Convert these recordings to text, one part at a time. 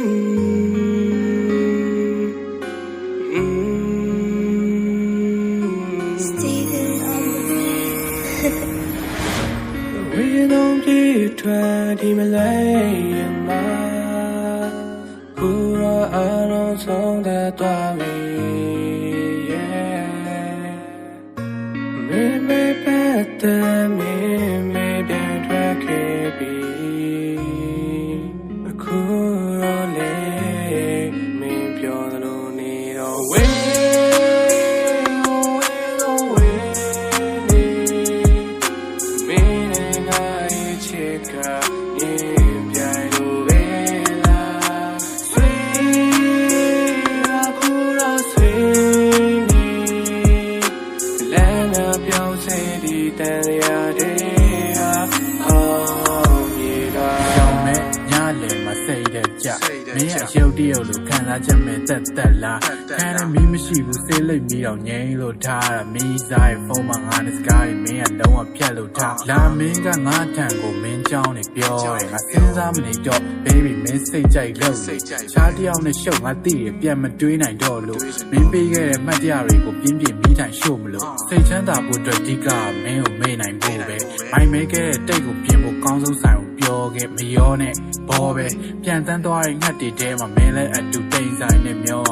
We don't be 20 million who are on song that me better me be track a cool me pure no need away. Me a show deal look can I jam it that la can I me she will say let me on yellow tire me side for my honest guy me and no one piano top la minga not tango min down it pure and I since I'm in a dog baby miss say jay low charity on the show I think yeah my doing I don't look me big at my diary go beam meet and show me look say chanda put the diga me or me nine baby I make it take a people council sound get me on it Bobby ပြန်တန်းသွားရင်ငတ်တည်တဲမှာမင်းလဲအတူတိမ်ဆိုင်နဲ့မျော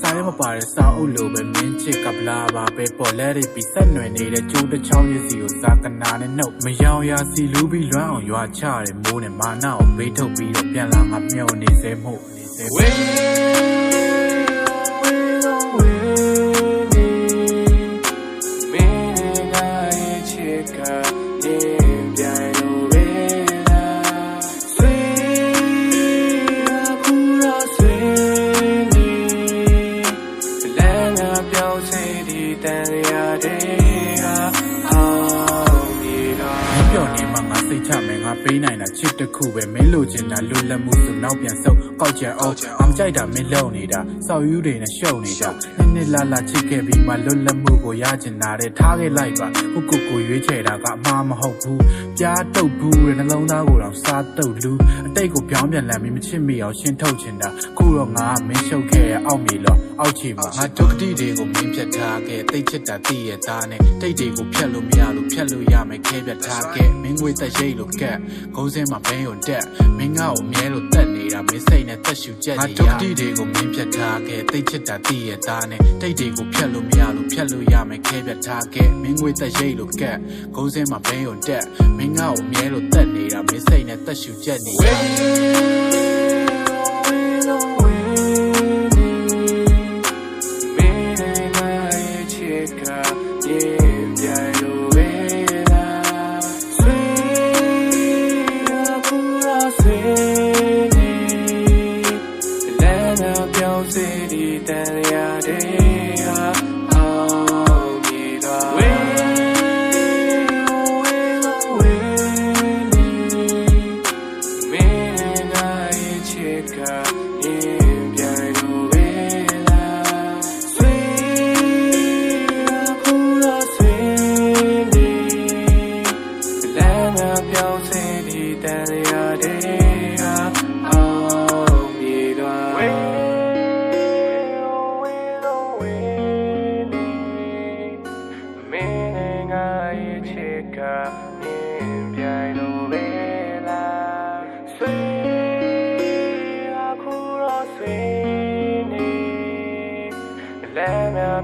စားရမပါတဲ့စာအုပ်လိုပဲမင်းချစ်ကပလာပါပဲပေါ်လဲတွေပြီးဆက်နွယ်နေတဲ့ကျိုးတစ်ချောင်းရည်စီကိုစာကနာနဲ့နှုတ်မယောင်ရာစီလူပြီးလွမ်းအောင်ရွာချတယ်မိုးနဲ့မာနာကိုဘေးထုတ်ပြီးတော့ပြန်လာငါမျောနေစေမှုပေးနိုင်တာချစ်တခုပဲမင်းလိုချင်တာလွတ်လပ်မှုဆိုနောက်ပြန်ဆုပ်ကောက်ကြအောင်အောင်ကြိုက်တာမင်းလုံနေတာစောက်ယူတွေနဲ့ရှုပ်နေတာနှစ်လာချစ်ခဲ့ပြီးမှလွတ်လပ်မှုကိုရချင်တာတဲ့ထားခဲ့လိုက်ပါကိုကိုရွေးချယ်တာကအမှားမဟုတ်ဘူးပြားတုတ်ဘူးတဲ့နှလုံးသားကိုတော့စားတုတ်လူအတိတ်ကိုပြောင်းပြန်လန်ပြီးမချစ်မိအောင်ရှင်းထုတ်ချင်တာခုတော့ငါမင်းရှုပ်ခဲ့ရအောက်မြေလောအောက်ချီမှာငါဒုက္ခတိတွေကိုမင်းဖြတ်ထားခဲ့တိတ်ချစ်တာတည်ရသားနဲ့တိတ်တွေကိုဖြတ်လို့မရလို့ဖြတ်လို့ရမယ်ခဲပြတ်ထားခဲ့မင်းငွေသက်ရိတ်လို့ကက်ကုန်းစင်းမှာဘင်းုံတက်မင်းငါ့ကိုအမြဲလို့တက်နေတာမင်းစိတ်နဲ့တက်ရှူချက်နေရငါဒုက္ခတိတွေကိုမင်းဖြတ်ထားခဲ့တိတ်ချစ်တာတည်ရသားနဲ့တိတ်တွေကိုဖြတ်လို့မရလို့ဖြတ်လို့ရမယ်ခဲပြတ်ထားခဲ့မင်းငွေသက်ရိတ်လို့ကက်ကုန်းစင်းမှာဘင်းုံတက်မင်းငါ့ကိုအမြဲလို့တက်နေတာမင်းစိတ်နဲ့တက်ရှူချက်နေရ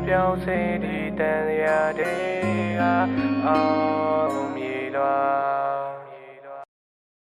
ပြောင်းစေဒီတန်ရာတွေကအောင်မြေလွာ